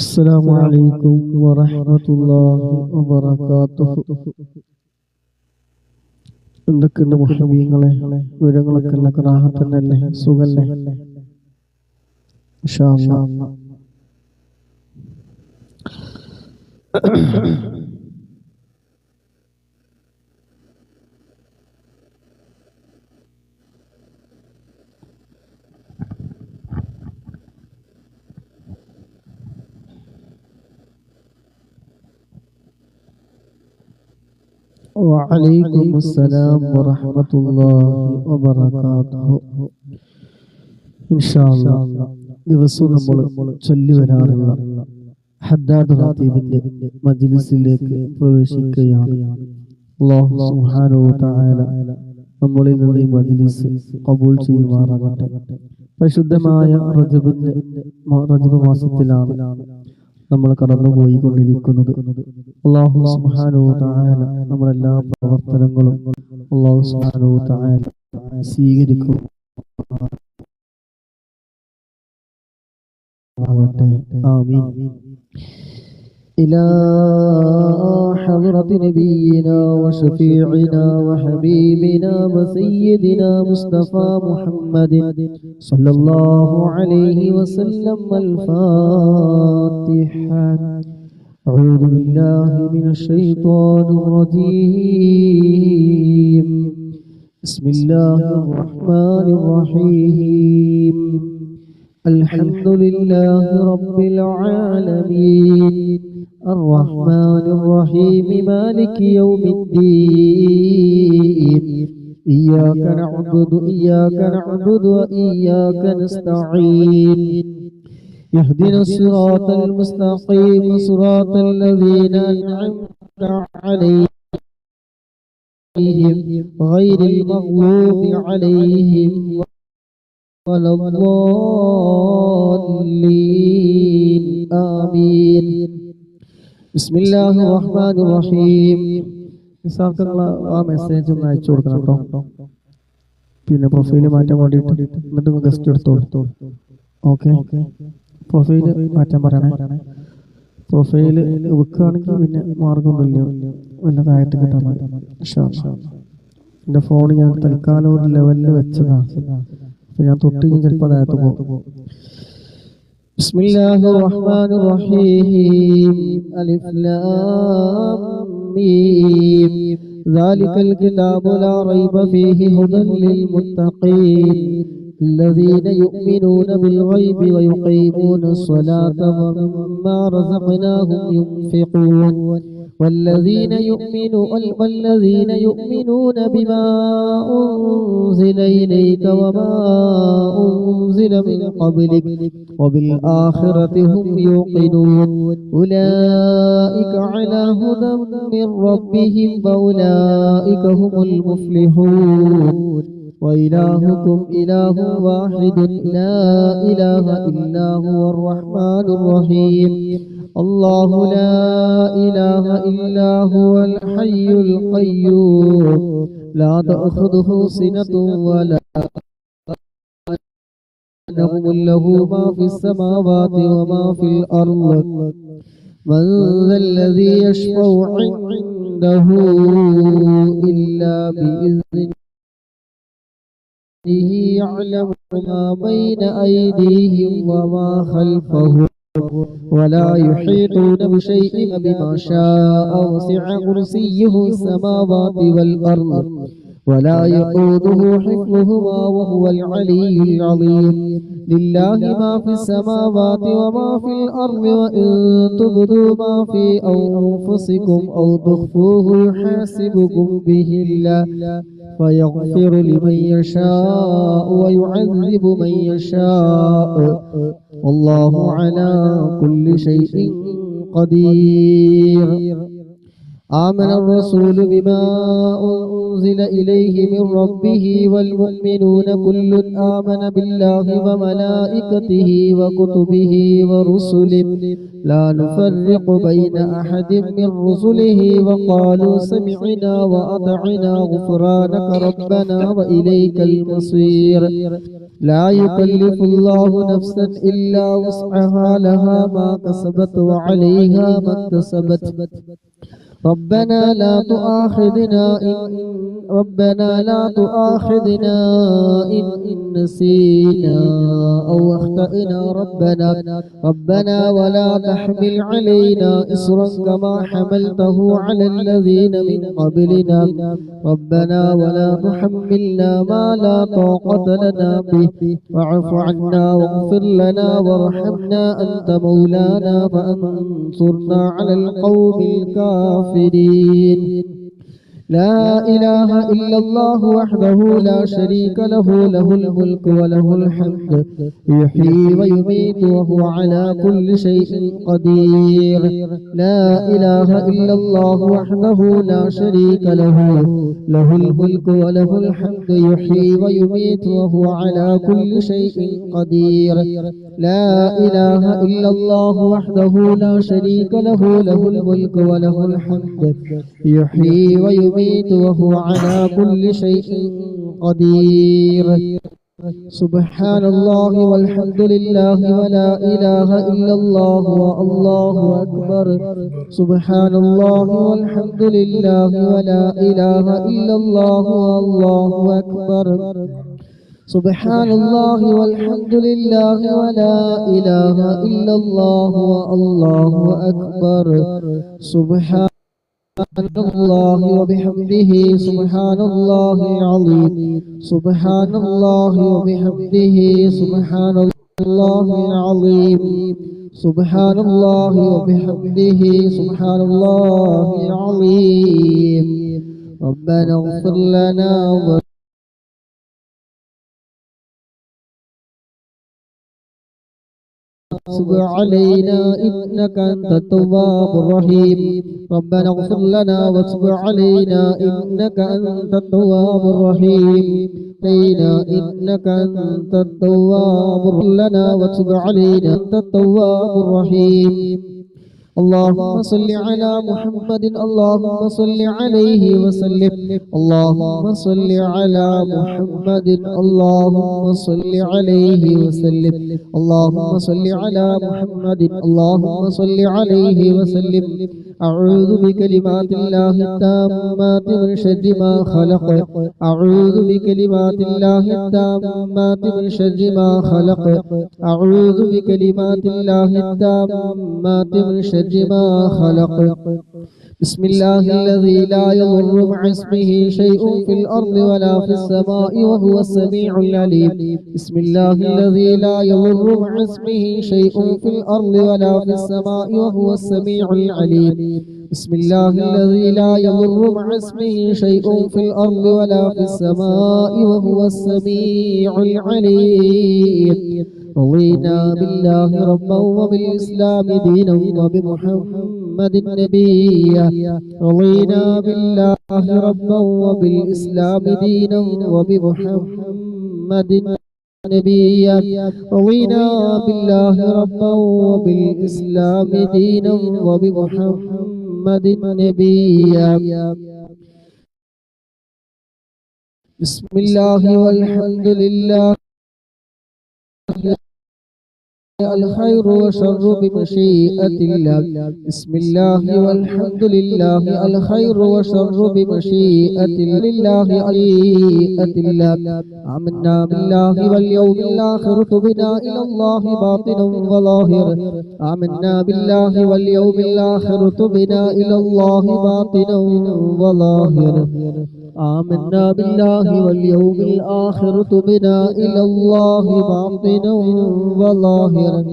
السلام عليكم ورحمة الله وبركاته. എന്തൊക്കെയുണ്ട് മുഹമ്മീങ്ങളെ, വിവരങ്ങളൊക്കെ എല്ലാവർക്കും റാഹത്തന്നല്ലേ, സുഖല്ലേ? ഇൻഷാ അല്ലാഹ്. وعليكم السلام ورحمة الله وبركاته. ഇൻഷാ അല്ലാഹ് ദിവസവും നമ്മൾ ചൊല്ലി വരാറുള്ള ഹദ്ദാദ് ഖതീബിന്റെ മജ്ലിസിലേക്ക് പ്രവേശിക്കുകയാണ്. അല്ലാഹു സുബ്ഹാനഹു വ തആല നമ്മളിൽ നിന്ന് ഈ മജ്ലിസ് ഖബൂൽ ചെയ്യുമാറാകട്ടെ. പരിശുദ്ധമായ റജബ് മാസത്തിലാണ് നമ്മൾ കടന്നുപോയിക്കൊണ്ടിരിക്കുന്നത്. അല്ലാഹു സുബ്ഹാനഹു വ തആല നമ്മുടെ എല്ലാ പ്രവർത്തനങ്ങളും അല്ലാഹു സുബ്ഹാനഹു വ തആല സ്വീകരിക്കും. آمين. إلى حضرة نبينا وشفيعنا وحبيبنا وسيدنا مصطفى محمد صلى الله عليه وسلم الفاتحة. أعوذ بالله من الشيطان الرجيم. بسم الله الرحمن الرحيم. الحمد لله رب العالمين الرحمن الرحيم مالك يوم الدين. إياك نعبد وإياك نستعين. اهدنا الصراط المستقيم صراط الذين أنعمت عليهم غير المغضوب عليهم ولا الضالين. آمين. بسم الله الرحمن الرحيم. ആ മെസ്സേജ് ഒന്ന് അയച്ചു കൊടുക്കണം കേട്ടോ. പിന്നെ പ്രൊഫൈല് മാറ്റാൻ വേണ്ടിയിട്ട് എന്നിട്ട് ഗസ്റ്റ് എടുത്തോളൂ. ഓക്കെ, പ്രൊഫൈല് മാറ്റാൻ പറയണേ. പ്രൊഫൈല് വെക്കുകയാണെങ്കിൽ പിന്നെ മാർഗമൊന്നുമില്ല, വല്ലതായിട്ട് കിട്ടാൻ മതി. എൻ്റെ ഫോൺ ഞാൻ തൽക്കാലം ഒരു ലെവലിൽ വെച്ചതാണ്, ഞാൻ തൊട്ട് ചിലപ്പോൾ അതായത് പോകും. ബിസ്മില്ലാഹിർ റഹ്മാനിർ റഹീം. അലിഫ് ലാം മീം. ദാലികൽ കിതാബു ലാ റൈബ ഫീഹി ഹുദൻ ലിൽ മുത്തഖീൻ الذين يؤمنون بالغيب ويقيمون الصلاة ومما رزقناهم ينفقون والذين يؤمنون بما أنزل إليك وما أنزل من قبلك وبالآخرة هم يوقنون أولئك على هدى من ربهم وأولئك هم المفلحون. وإلهكم إله واحد لا إله إلا هو الرحمن الرحيم. الله لا إله إلا هو الحي القيوم لا تأخذه سنة ولا نوم له ما في السماوات وما في الأرض. من ذا الذي يشفع عنده إلا بإذنه. يعلم ما بين أيديهم وما خلفهم ولا يحيطون بشيء بما شاء. وسع كرسيه السماوات والأرض ولا يؤوده حفظهما وهو العلي العظيم. لله ما في السماوات وما في الأرض وإن تبدوا ما في أنفسكم أو تخفوه يحاسبكم به الله فيغفر لمن يشاء ويعذب من يشاء والله على كل شيء قدير. آمن الرسول بما أنزل إليه من ربه والمؤمنون كل آمن بالله وملائكته وكتبه ورسله لا نفرق بين أحد من رسله وقالوا سمعنا وأطعنا غفرانك ربنا وإليك المصير لا يكلف الله نفسا إلا وسعها لها ما كسبت وعليها ما اكتسبت ربنا لا تؤاخذنا إن نسينا أو أخطأنا ربنا ولا تحمل علينا إصرا كما حملته على الذين من قبلنا ربنا ولا تحملنا ما لا طاقة لنا به واعف عنا واغفر لنا وارحمنا أنت مولانا فانصرنا على القوم الكافرين لا إله إلا الله وحده لا شريك له له الملك وله الحمد يحيي ويميت وهو على كل شيء قدير لا إله إلا الله وحده لا شريك له له الملك وله الحمد يحيي ويميت وهو على كل شيء قدير لا إله إلا الله وحده لا شريك له له الملك وله الحمد يحيي ويميت وهو على كل شيء قدير سبحان الله والحمد لله ولا إله إلا الله والله أكبر سبحان الله والحمد لله ولا إله إلا الله والله أكبر سبحان الله والحمد لله ولا إله إلا الله والله أكبر سبحان الله وبحمده سبحان الله العظيم سبحان الله وبحمده سبحان الله العظيم سبحان الله وبحمده سبحان الله العظيم ربنا اغفر لنا وتب علينا إنك أنت التواب الرحيم ربنا اغفر لنا وتب علينا إنك أنت التواب الرحيم إنك أنت التواب لنا وتب علينا أنت التواب الرحيم اللهم صل على محمد اللهم صل عليه وسلم اللهم صل على محمد اللهم صل عليه وسلم اللهم صل على محمد اللهم صل عليه وسلم أعوذ بكلمات الله التامات من شر ما خلق أعوذ بكلمات الله التامات من شر ما خلق أعوذ بكلمات الله التامات من شر ما خلق بسم الله الذي لا يضر مع اسمه شيء في الأرض ولا في السماء وهو السميع العليم بسم الله الذي لا يضر مع اسمه شيء في الأرض ولا في السماء وهو السميع العليم بسم الله الذي لا يضر مع اسمه شيء في الأرض ولا في السماء وهو السميع العليم رضينا بالله ربا وبالإسلام دينا وبمحمد نبيا رضينا بالله ربا وبالإسلام دينا وبمحمد نبيا رضينا بالله ربا وبالإسلام دينا وبمحمد نبيا بسم الله والحمد لله الخير وشر بمشيئة الله بسم الله والحمد لله الخير وشر بمشيئة الله الله آمنا بالله واليوم الآخر تبنا إلى الله باطنا وظاهرا آمنا بالله واليوم الآخر تبنا إلى الله باطنا وظاهرا آمنا بالله واليوم الآخر تبنا إلى الله باطنا وظاهرا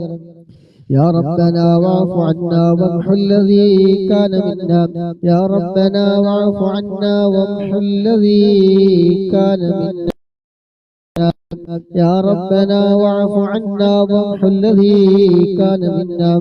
يا ربنا واعف عنا وامحو الذي كان منا يا ربنا واعف عنا وامحو الذي كان منا يا ربنا واعف عنا وامحو الذي كان منا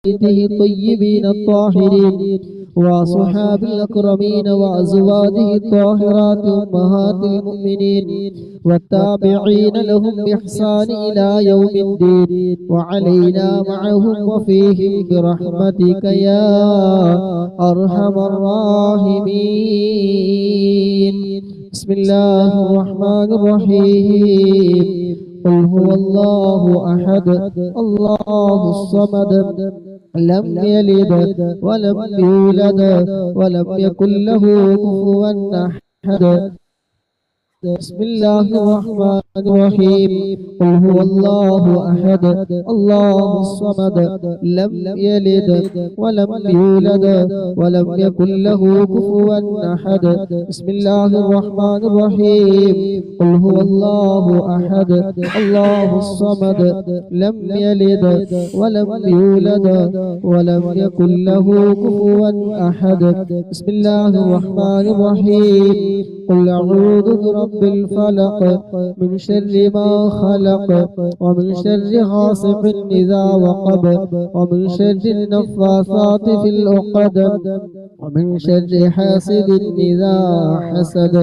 بيته الطيبين الطاهرين وصحاب الأكرمين وأزواجه الطاهرات أمهات المؤمنين والتابعين لهم بإحسان إلى يوم الدين وعلينا معهم وفيهم برحمتك يا أرحم الراحمين. بسم الله الرحمن الرحيم. قل هو الله أحد الله الصمد لم يلد ولم يولد ولم يكن له كفوا أحد. بسم الله الرحمن الرحيم. قل هو الله أحد الله الصمد لم يلد ولم يولد ولم يكن له كفوا أحد. بسم الله الرحمن الرحيم. قل هو الله أحد الله الصمد لم يلد ولم يولد ولم يكن له كفوا أحد. بسم الله الرحمن الرحيم. قل أعوذ برب الفلق من شر ما خلق ومن شر غاسق إذا وقب ومن شر النفاثات في العقد ومن شر حاسد إذا حسد.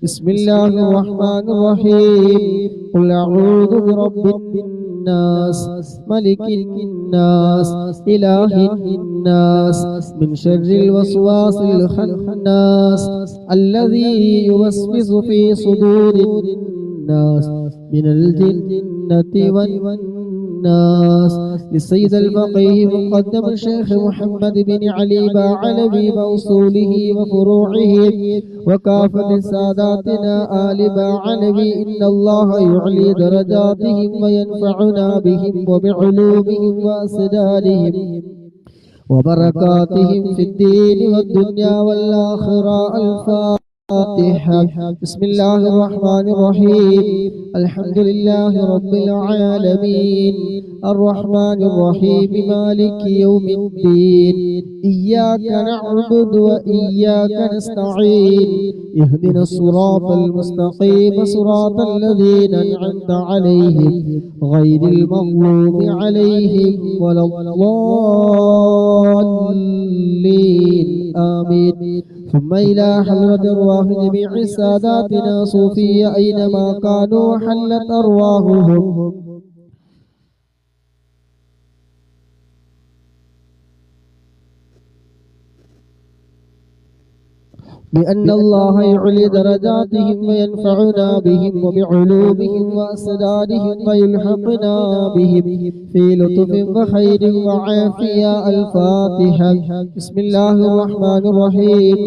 بسم الله الرحمن الرحيم. قل أعوذ برب الناس ملك الناس إله الناس من شر الوسواس الخناس الذي يوسوس في صدور الناس من الجنة والناس. للسيد الفقيه مقدم الشيخ محمد بن علي باعلبي موصوله وفروعه وكافة ساداتنا آل باعلبي. إن الله يعلي درجاتهم وينفعنا بهم وبعلومهم وأسدادهم وبركاتهم في الدين والدنيا والآخرة. الفاتحة. بسم الله الرحمن الرحيم. الحمد لله رب العالمين الرحمن الرحيم مالك يوم الدين. إياك نعبد وإياك نستعين. اهدنا الصراط المستقيم صراط الذين أنعمت عليهم غير المغضوب عليهم ولا الضالين. آمين. ثم إلى حضرة أرواح جميع ساداتنا صوفية أينما كانوا حلت أرواحهم بأن الله يعلي درجاتهم وينفعنا بهم وبعلومهم وأسدادهم ويلحقنا بهم في لطف وخير وعافية. الفاتحة. بسم الله الرحمن الرحيم.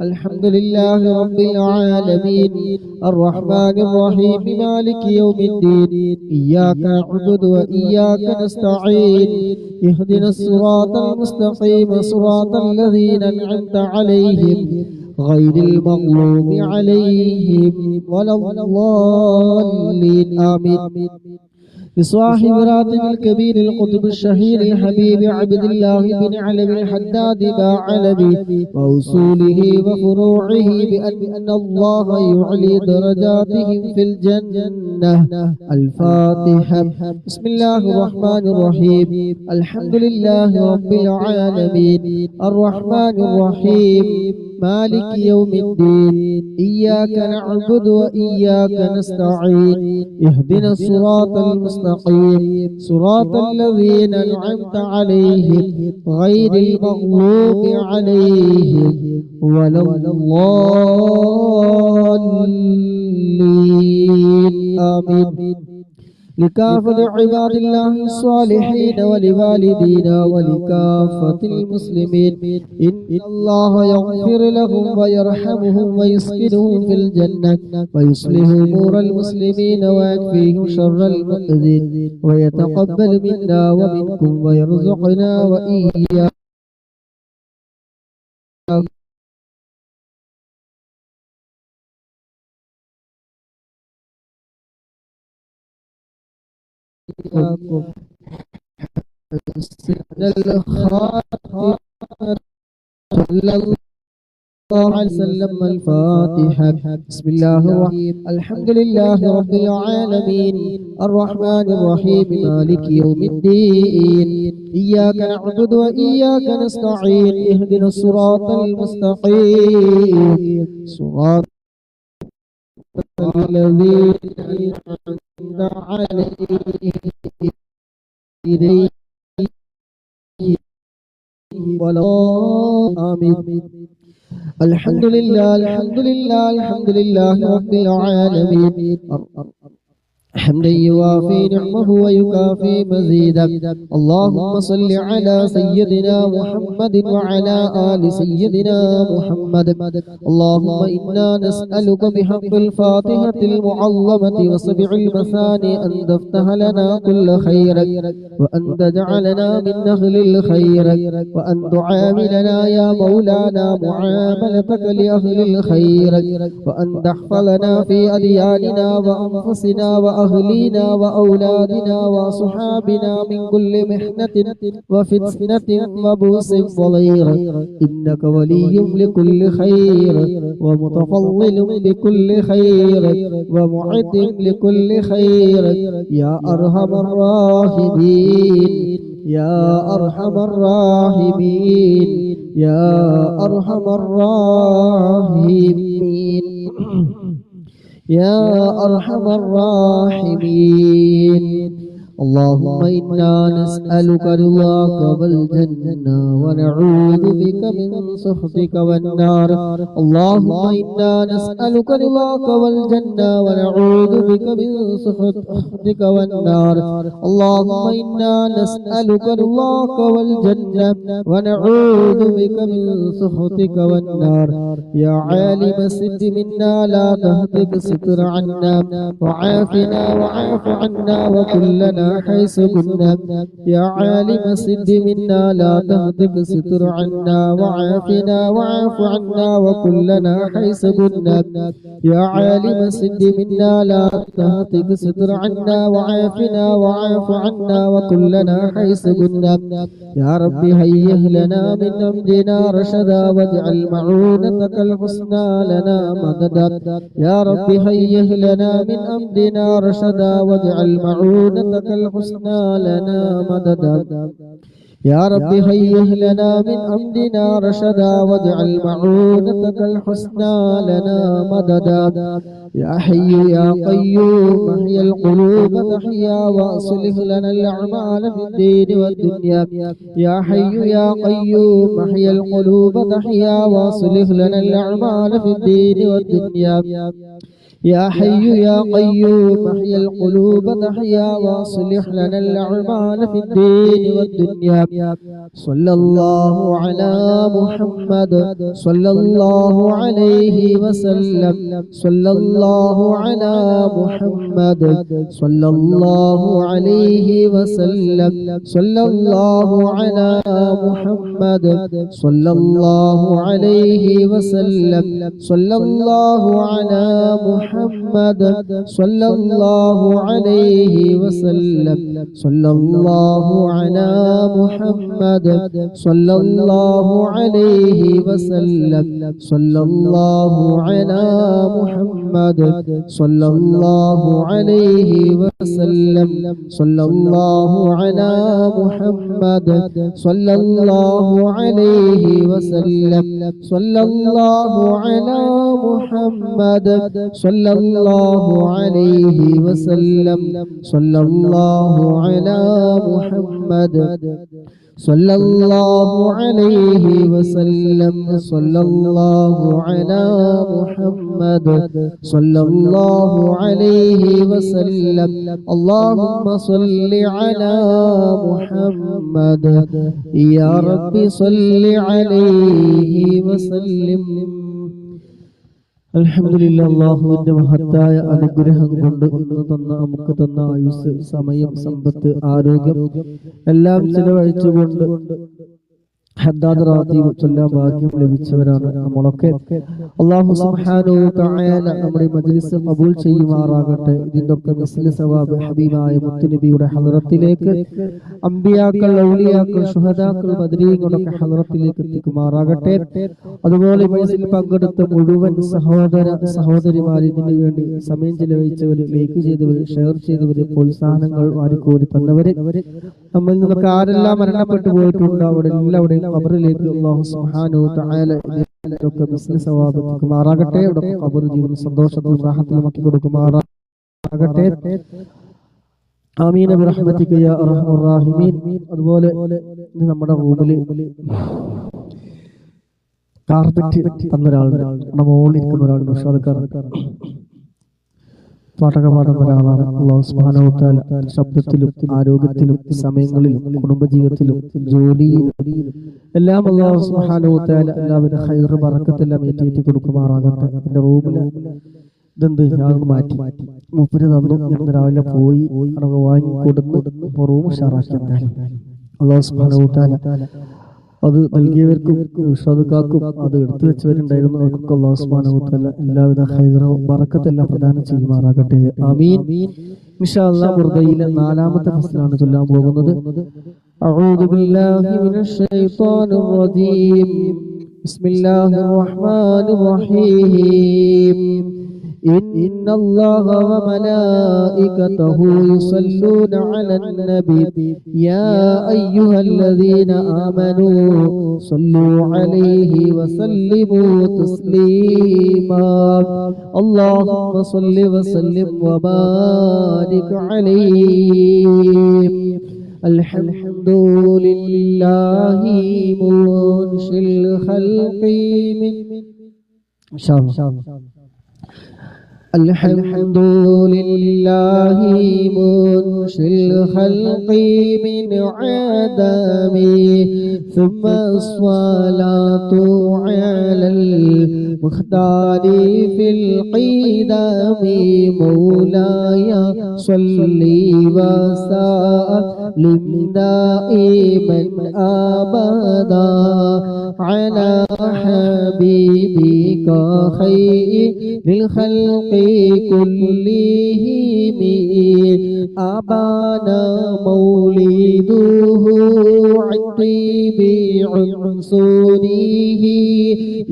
الحمد لله رب العالمين الرحمن الرحيم مالك يوم الدين. إياك نعبد وإياك نستعين. اهدنا الصراط المستقيم صراط الذين أنعمت عليهم غير المغضوب عليهم ولا الضالين. آمين. بصاحب راتب الكبير القطب الشهير الحبيب عبد الله بن علوي الحداد باعلبي وأصوله وفروعه بأن الله يعلي درجاتهم في الجنة. الفاتحة. بسم الله الرحمن الرحيم. الحمد لله رب العالمين الرحمن الرحيم مالك يوم الدين. إياك نعبد وإياك نستعين. اهدنا الصراط المستقيم صراط الذين أنعمت عليهم غير المغضوب عليهم ولا الضالين. آمين. لكافة عباد الله الصالحين ولوالدينا ولكافة المسلمين. إن الله يغفر لهم ويرحمهم ويسكنهم في الجنة ويصلح أمور المسلمين ويكفيهم شر المؤذين ويتقبل منا ومنكم ويرزقنا وإياكم حسن الخاتمة. الله عليه وسلم. الفاتحة. بسم الله الرحمن الرحيم. الحمد لله رب العالمين الرحمن الرحيم مالك يوم الدين إياك نعبد وإياك نستعين اهدنا الصراط المستقيم صراط الذين أنعمت عليهم ولا آمين. الحمد لله الحمد لله الحمد لله رب العالمين حمدا يوافي نعمه ويكافي مزيدا. اللهم صل على سيدنا محمد وعلى آل سيدنا محمد. اللهم إنا نسألك بحق الفاتحة المعظمة وسبع المثاني أن تفتح لنا كل خير، وأن تجعلنا من أهل الخير، وأن تعاملنا يا مولانا معاملتك لأهل الخير، وأن تحفظنا في أدياننا وأنفسنا وأهلينا وأولادنا وصحابنا من كل محنة وفتنة وبؤس وضير، إنك ولي لكل خير ومتفضل بكل خير ومعد لكل خير يا أرحم الراحمين يا أرحم الراحمين يا أرحم الراحمين يا أرحم الراحمين. اللهم إنا نسألك رضاك والجنة ونعوذ بك من سخطك والنار. اللهم إنا نسألك رضاك والجنة ونعوذ بك من سخطك والنار. اللهم إنا نسألك رضاك والجنة ونعوذ بك من سخطك والنار. يا عالم السد منا لا تهتك ستر عنا، وعافنا وعاف عنا وكلنا حيث كنا. يا عالم السد منا لا تهتك ستر عنا، وعافنا وعاف عنا وكلنا حيث كنا. يا عالم السد منا لا تهتك ستر عنا، وعافنا وعاف عنا وكلنا حيث كنا. يا رب هيئ لنا من أمرنا رشدا، واجعل معونتك الحسنى لنا مددا. يا رب هيئ لنا من أمرنا رشدا، واجعل معونتك الحسنى لنا مددا. يا رب هيئ لنا من أمرنا رشدا، واجعل معونتك الحسنى لنا مددا. يا حي يا قيوم احيي القلوب تحيا، واصلح لنا الأعمال في الدين والدنيا. يا حي يا قيوم احيي القلوب تحيا، واصلح لنا الأعمال في الدين والدنيا. يا حي يا قيوم احيي القلوب تحيا، واصلح لنا الأعمال في الدين والدنيا. صلى الله على محمد صلى الله عليه وسلم. صلى الله على محمد صلى الله عليه وسلم. صلى الله على محمد صلى الله عليه وسلم. صلى الله على محمد صلى الله عليه وسلم. صلى الله على محمد صلى الله عليه وسلم. صلى الله على محمد صلى الله عليه وسلم. صلى الله على محمد صلى الله عليه وسلم. صلى الله على محمد صلى الله عليه وسلم. صلى الله على محمد صلى الله عليه وسلم. صلى الله على محمد صلى الله عليه وسلم. اللهم صل على محمد يا رب صل عليه وسلم. അൽഹംദുലില്ലാ, അല്ലാഹുവിന്റെ മഹത്തായ അനുഗ്രഹം കൊണ്ട് ഇന്ന് നമുക്ക് തന്ന ആയുസ്, സമയം, സമ്പത്ത്, ആരോഗ്യം എല്ലാം ചിലവഴിച്ചുകൊണ്ട് ഹദ്ദാദ് റാത്തീബ് ചൊല്ലാൻ ഭാഗ്യം ലഭിച്ചവരാണ് നമ്മളൊക്കെ. അല്ലാഹു സുബ്ഹാനഹു വ തആല നമ്മുടെ മജ്ലിസ് ഖബൂൽ ചെയ്യുമാറാകട്ടെ. ഇതിന്റെയൊക്കെ മിസ്ലി സവാബ് ഹബീബായ മുത്തുനബിയുടെ ഹളറത്തിലേക്ക്, അമ്പിയാക്കൾ, ഔലിയാക്കൾ, ശുഹദാക്കൾ, ബദരീങ്ങളൊക്കെ ഹളറത്തിലേക്ക് എത്തിക്കുമാറാകട്ടെ. അതുപോലെ മജ്ലിസിൽ പങ്കെടുത്ത മുഴുവൻ സഹോദര സഹോദരിമാർ, ഇതിനു വേണ്ടി സമയം ചെലവഴിച്ചവര്, ലൈക്ക് ചെയ്തവര്, ഷെയർ ചെയ്തവര്, പ്രോത്സാഹനങ്ങൾ വാരിക്കോരി തന്നവര്, നമ്മിൽ നിന്നൊക്കെ ആരെല്ലാം മരണപ്പെട്ടു പോയിട്ടുണ്ട് അവിടെ എല്ലാവരുടെയും ഖബറിലേക്ക് അല്ലാഹു സുബ്ഹാനഹു വ തആല ഇതിനൊക്കെ മിസ്ലി സവാബ് എത്തിക്കുമാറാകട്ടെ. അവിടെ ഖബർ ജീവിതം സന്തോഷത്തിലും റാഹത്തിലും ആക്കി കൊടുക്കുമാറാകട്ടെ. ആമീൻ ബിറഹ്മതിക യാ അർഹമർ റഹീമീൻ. അതുപോലെ നമ്മുടെ റൂമിൽ കാർപ്പറ്റ് തന്നൊരാളുണ്ട്, നമ്മുടെ മുകളിൽ ഇരിക്കുന്ന ഒരാളുണ്ട്. പാട്ടൊക്കെ പാടുന്ന ഒരാളാണ്. അല്ലാഹു സുബ്ഹാനഹു വ തആല ശബ്ദത്തിലും ആരോഗ്യത്തിലും സമയങ്ങളിലും കുടുംബജീവിതത്തിലും ജോലിയിലും എല്ലാം അല്ലാഹു സുബ്ഹാനഹു വ തആല എല്ലാവിധ ഖൈർ ബറക്കത്തെല്ലാം ഏറ്റി കൊടുക്കുമാറാകട്ടെ. എൻ്റെ റൂമിൽ ഇതെന്ത് ഞാൻ മാറ്റി മൂപ്പര് തന്നു. ഞാൻ രാവിലെ പോയി അടവ് വാങ്ങി കൊടുന്ന് റൂം ഉഷാറാക്കി. അല്ലാഹു സുബ്ഹാനഹു വ തആല അത് നൽകിയവർക്കും ഉസ്താദുക്കാർക്കും അത് എടുത്തു വെച്ചവരുണ്ടായിരുന്നു. അവർക്കൊക്കെ അല്ലാഹു സുബ്ഹാനഹു വ തആല എല്ലാവിധ ഖൈറും ബറക്കത്തെല്ലാം പ്രദാനം ചെയ്യുമാറാകട്ടെ. ആമീൻ. ഇൻഷാ അല്ലാഹ് ബുർദയിലെ 4-ാമത്തെ ഫസ്ലാണ് ചൊല്ലാൻ പോകുന്നത്. അഊദു ബില്ലാഹി മിനശ് ശൈത്വാനിർ റജീം. ബിസ്മില്ലാഹിർ റഹ്മാനിർ റഹീം. إن الله وملائكته يصلون على النبي يا أيها الذين آمنوا صلوا عليه وسلموا تسليما اللهم صل وسلم وبارك عليه. الحمد لله منشئ الخلق من الحمد لله منشئ الخلق من عدم ثم الصلاة على المختار في القدم مولاي صل وسلم دائما أبدا على حبيبك خير للخلق كلهم أبانا مولده عن طيب عنصره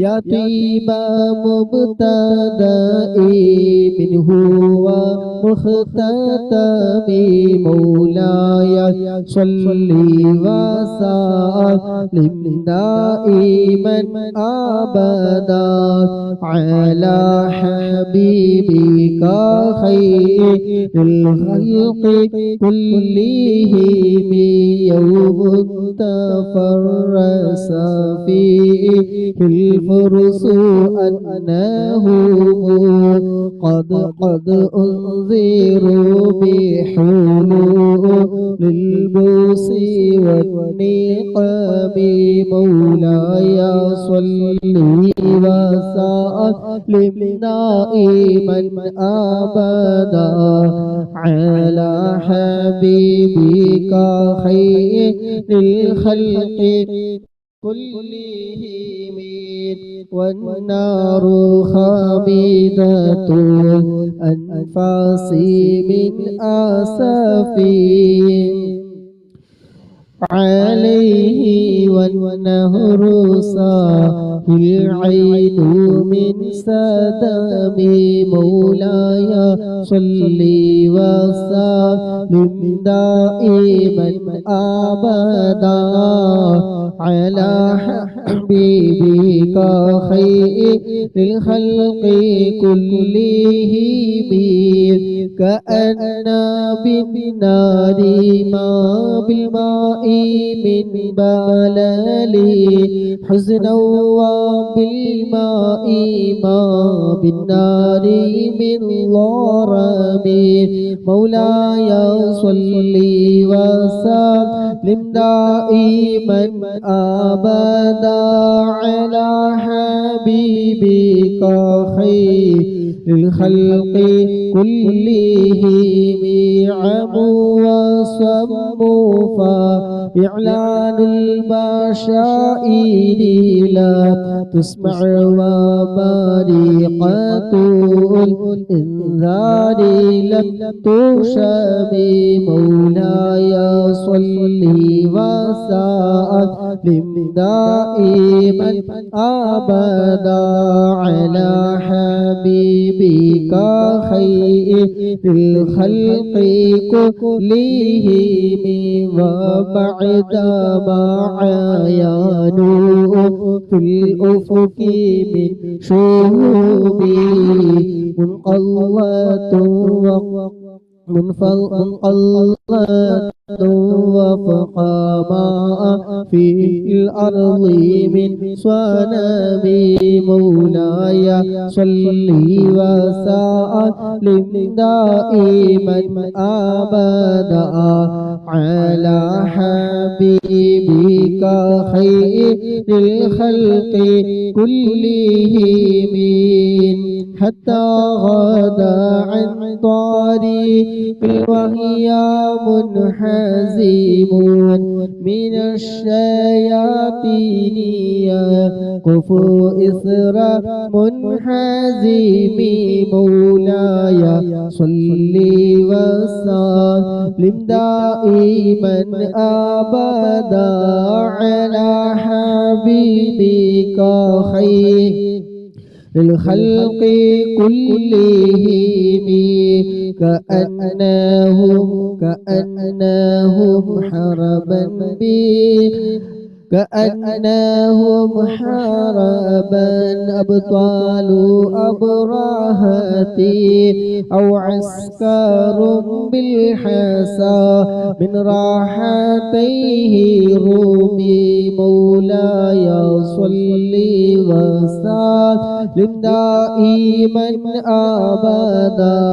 يطيب مبتدأ منه ومختتم مولاي صل وسلم دائما أبدا على حبيبك خير الخلق كلهم يوم تفرس فيه الفرس أنه قد أنذروا بحلول للبوس والنقم مولاي صل وسلم دائما أبدا على حبيبك خير الخلق كلهم والنار خامدة الأنفاس من أسفين عليه والنهر ساهل العين من سدم مولاي صل وسلم دائما أبدا على حبيبك خير الخلق كلهم كأن بالنار ما بالماء من بلل حزنا وبالماء ما بالنار من ضرب مولاي صل وسلم دائما أبدا على حبيبك خير الخلق كلهم عموا وصموا إعلان البشائر لا تسمع وبريقة الإنذار لم تشبه مولاي صلي وسلم دائما أبدا على حبيبك خير الخلق كلهم وبعد ما عيانوا في الأفق من شهوبه منقلة منقلة وفق ماء في الأرض من صنم مولاي صلي وسلم دائما أبدا على حبيبك خير الخلق كلهم حتى غدا عن طريق وهي منحزمون من الشياطين يقف إثر منحزم مولاي صلي وسلم دائما أبدا على حبيبك خير الخلق كلهم كأنهم حربا أبطال أبرهتي أو عسكر بالحسا من راحتيه رومي مولاي صلي وسلم دائما أبدا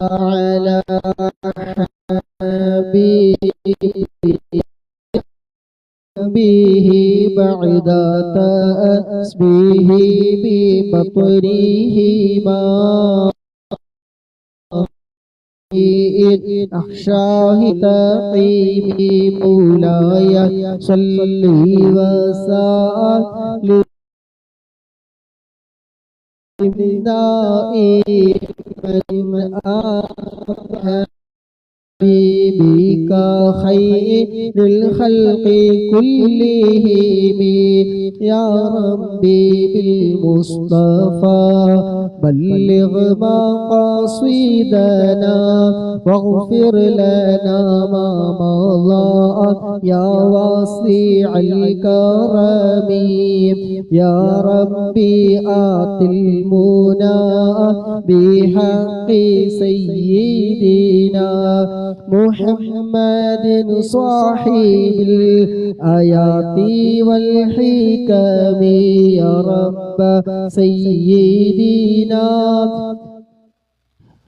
على حبيبه بعد تسبيه ببطنهما أخشاه تقيمي مولاي صلي وسلم دائما حبيبك خير الخلق كلهم يا ربي بالمصطفى بلغ مقاصدنا واغفر لنا ما مضى يا واسع الكرم يا ربي آت المنى بحق سيدنا محمد صاحب الآيات والحكم يا رب سيدنا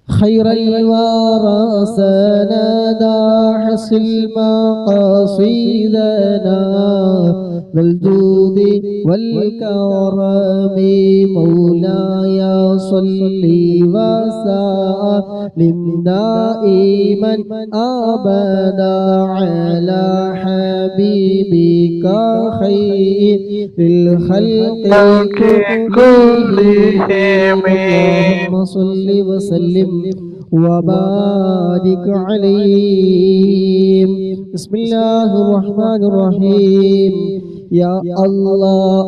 خير الورى سندا حصل مقاصدنا بالجود والكرم مولاي صلي وسلم دائما أبدا على حبيبك خير الخلق كلهم اللهم صل وسلم وبارك عليهم بسم الله الرحمن الرحيم يا الله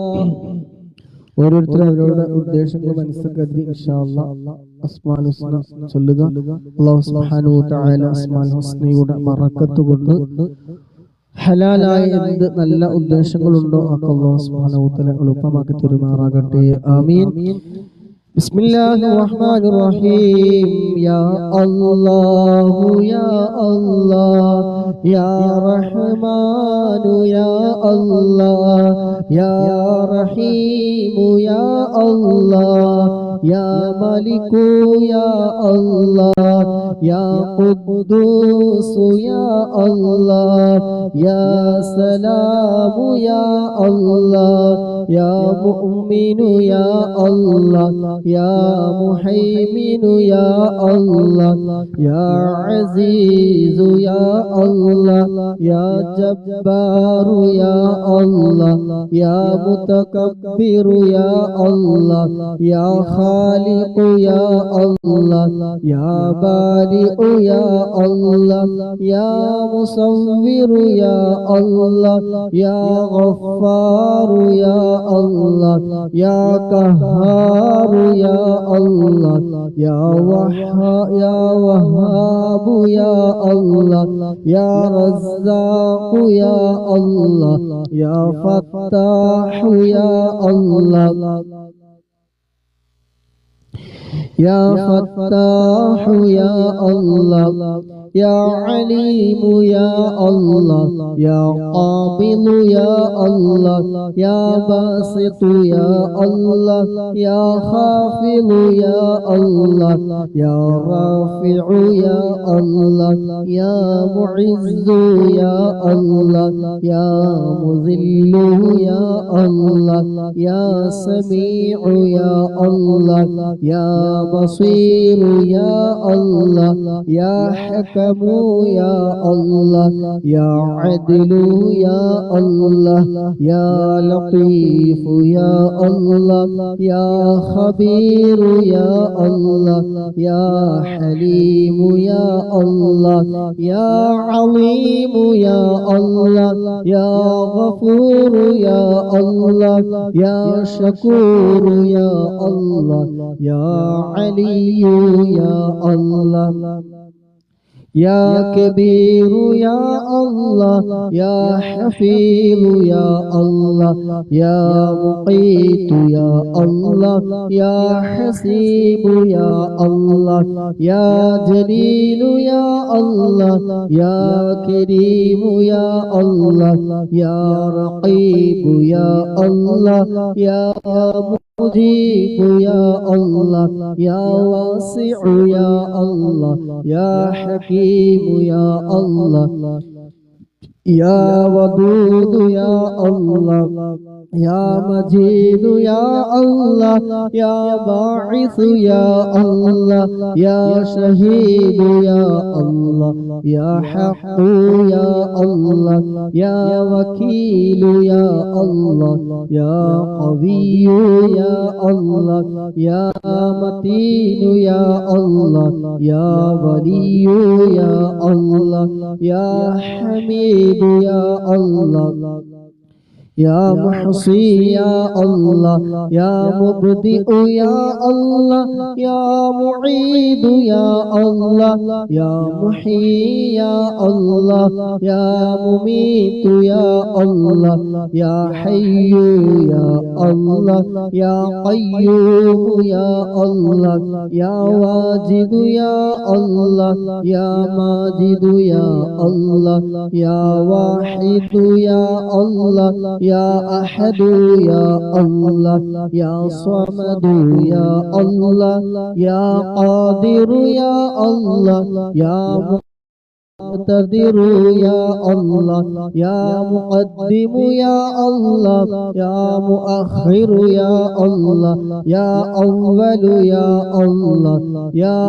ഓരോരുത്തരും അവരുടെ ഉദ്ദേശങ്ങൾ മനസ്സിലാക്കി ഇൻഷാ അല്ലാഹ് അസ്മാഉൽ ഹുസ്ന ചൊല്ലുക അല്ലാഹു സുബ്ഹാനഹു വ തആല അസ്മാഉൽ ഹുസ്നയുടെ ബറക്കത്ത് കൊണ്ട് ഹലാലായ എന്ത് നല്ല ഉദ്ദേശങ്ങളുണ്ടോ അല്ലാഹു സുബ്ഹാനഹു വ തആല എളുപ്പമാക്കി തരുമാറാകട്ടെ ആമീൻ بسم الله الرحمن الرحيم يا الله يا الله يا رحمن يا الله يا رحيم يا الله يا ملك يا الله يا قدوس يا الله يا سلام يا الله يا مؤمن يا الله يا مهيمن يا الله يا عزيز يا الله يا جبار يا الله يا متكبر يا الله يا خالق يا الله يا بارئ يا الله يا مصور يا الله يا غفار يا الله يا قهار يا الله يا وهاب يا الله يا رزاق يا الله يا فتاح يا الله يا فتاح يا الله يا عليم يا الله يا قابل يا الله يا باسط يا الله يا خافض يا الله يا رافع يا الله يا معز يا الله يا مذل يا الله يا سميع يا الله يا بصير يا الله يا حكم يا الله يا عدل يا الله يا لطيف يا الله يا خبير يا الله يا حليم يا الله يا عظيم يا الله يا غفور يا الله يا شكور يا الله يا علي يا الله يا كبير يا الله يا حفيظ يا الله يا مقيت يا الله يا حسيب يا الله يا جليل يا الله يا كريم يا الله يا رقيب يا الله يا مجيب يا الله يا واسع يا الله يا حكيم يا الله يا ودود يا الله يا مجيد يا الله يا باعث يا الله يا شهيد يا الله يا حق يا الله يا وكيل يا الله يا قوي يا الله يا متين يا الله يا ولي يا الله يا حميد يا الله يا محصي يا الله يا مبدئ يا الله يا معيد يا الله يا محيي يا الله يا مميت يا الله يا حي يا الله يا قيوم يا الله يا واجد يا الله يا ماجد يا الله يا واحد يا الله يا أحد يا الله يا صمد يا الله يا قادر يا الله يا مقتدر يا الله يا مقدم يا الله يا مؤخر يا الله يا أول يا الله يا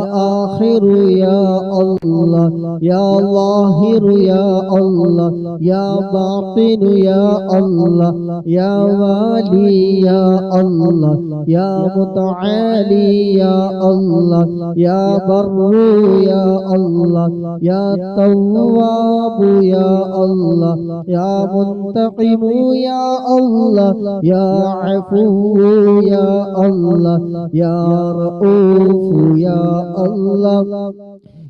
آخر يا الله يا ظاهر يا الله يا باطن يا الله يا والي يا الله يا متعالي يا الله يا بر يا الله يا تواب يا الله يا منتقم يا الله يا عفو يا الله يا رؤوف يا الله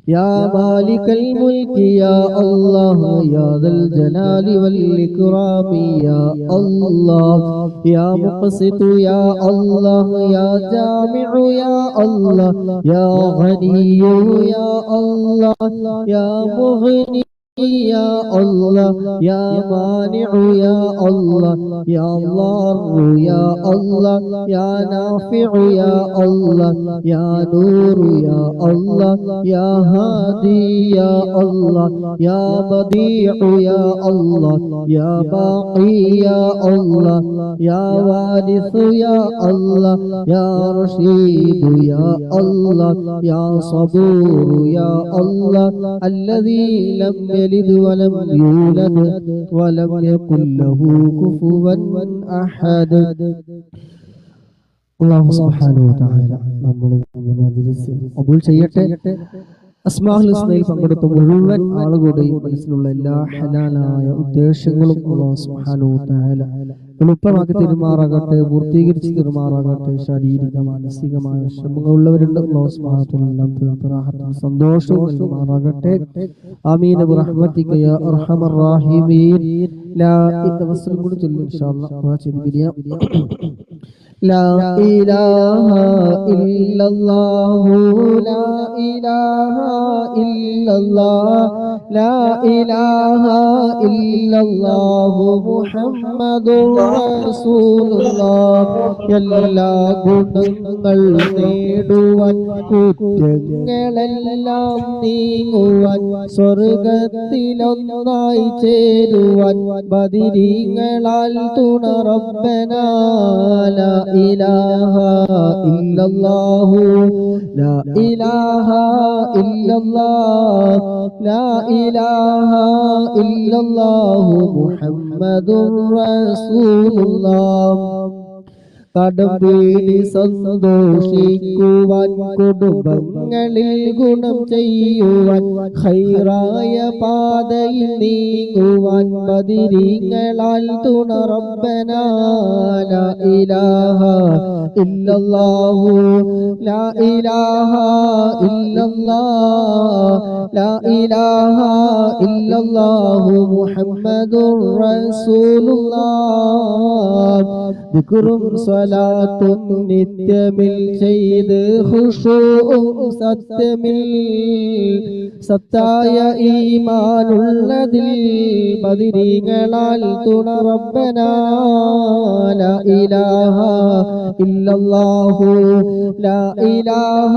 يا مالك الملك يا الله يا ذا الجلال والإكرام يا الله يا مقسط يا الله يا جامع يا الله يا غني يا الله يا مغني يا الله يا مانع يا الله يا ضار يا الله يا نافع يا الله يا نور يا الله يا هادي يا الله يا بديع يا الله يا باقي يا الله يا وارث يا الله يا رشيد يا الله يا صبور يا الله الذي لم يلد ولم يولد ولم يكن له كفوا أحد. അല്ലാഹു സുബ്ഹാനഹു വ തആല നമ്മുടെ മജ്‌ലിസ് ഖബൂൽ ചെയ്യട്ടെ. അസ്മാഉൽ ഹുസ്നയിൽ പങ്കെടുത്ത മുഴുവൻ ആളുകളുടെയും മനസ്സിലുള്ള എല്ലാ ഹലാലായ ഉദ്ദേശങ്ങളും അല്ലാഹു സുബ്ഹാനഹു വ തആല എളുപ്പമാക്കി തരുമാറാകട്ടെ, പൂർത്തീകരിച്ച് തരുമാറാകട്ടെ. ശാരീരിക മാനസികമായ വിഷമങ്ങളുള്ളവരുണ്ട്, അല്ലാഹു സുബ്ഹാനഹു വ തആല സന്തോഷവും നൽകുമാറാകട്ടെ. ആമീൻ ബിറഹ്മതിക യാ അർഹമർ റഹീമീൻ. ലാ തവസ്സുൽ കൂടി ചൊല്ലി ഇൻഷാ അല്ലാഹ് ചെയ്തു പിരിയാം. لا إله إلا الله لا إله إلا الله لا إله إلا الله محمد رسول الله. എല്ലാ ഗുണങ്ങൾ നേടുവാൻ കുറ്റങ്ങളെല്ലാം നീങ്ങുവാൻ സ്വർഗത്തിലൊന്നായി ചേരുവാൻ ബദരീങ്ങളാൽ തുണ റബ്ബനാ. لا إله إلا الله لا إله إلا الله لا إله إلا الله محمد رسول الله. കടമ്പേടി സന്തോഷിക്കുവാൻ കുടുംബങ്ങളിൽ ഗുണം ചെയ്യുവാൻ ഖൈറായ പാതയിൽ നീങ്ങുവാൻ ബദരീങ്ങളാൽ തുണ റബ്ബനാ. ലാ ഇലാഹ ഇല്ലല്ലാഹു ലാ ഇലാഹ ഇല്ലല്ലാഹ് ലാ ഇലാഹ ഇല്ലല്ലാഹു മുഹമ്മദുർ റസൂലുള്ളാഹ്. ദിക്റും സ്വലാത്തും നിത്യമിൽ ചെയ്ത് ഖുശൂഉം സത്യമിൽ സത്തായ ഈമാനുള്ളതിൽ ബദരീങ്ങളാൽ തുണ റബ്ബനാ. ലാ ഇലാഹ ഇല്ലല്ലാഹു ലാ ഇലാഹ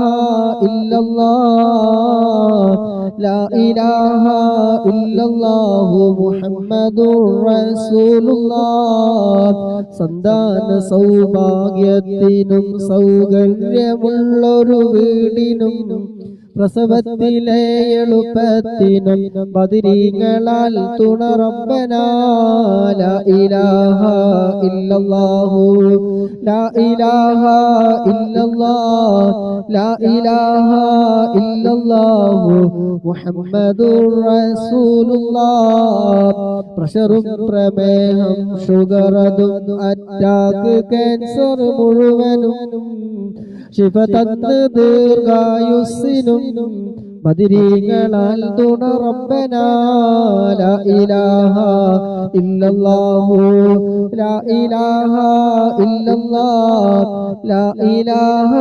ഇല്ലല്ലാഹ് ലാ ഇലാഹ ഇല്ലല്ലാഹു മുഹമ്മദുർ റസൂലുള്ളാഹ്. സന്താന സൗഭാഗ്യത്തിനും സൗകര്യമുള്ളൊരു വീടിനും പ്രസവത്തിലെ എളുപ്പത്തിനും ബദരീങ്ങളാൽ തുണ റബ്ബനാ. ലാ ഇലാഹ ഇല്ലല്ലാഹു ലാ ഇലാഹ ഇല്ലല്ലാഹ് ലാ ഇലാഹ ഇല്ലല്ലാഹു മുഹമ്മദുർ റസൂലുള്ളാഹ്. പ്രഷറും പ്രമേഹം ഷുഗറതും അറ്റാക്ക് ക്യാൻസർ മുഴുവനും ശിഫ തന്ന് ദീർഘായുസ്സിനും ബദരീങ്ങളാൽ തുണ റബ്ബനാ. ലാ ഇലാഹ ഇല്ലല്ലാഹു ലാ ഇലാഹ ഇല്ലല്ലാഹ് ലാ ഇലാഹ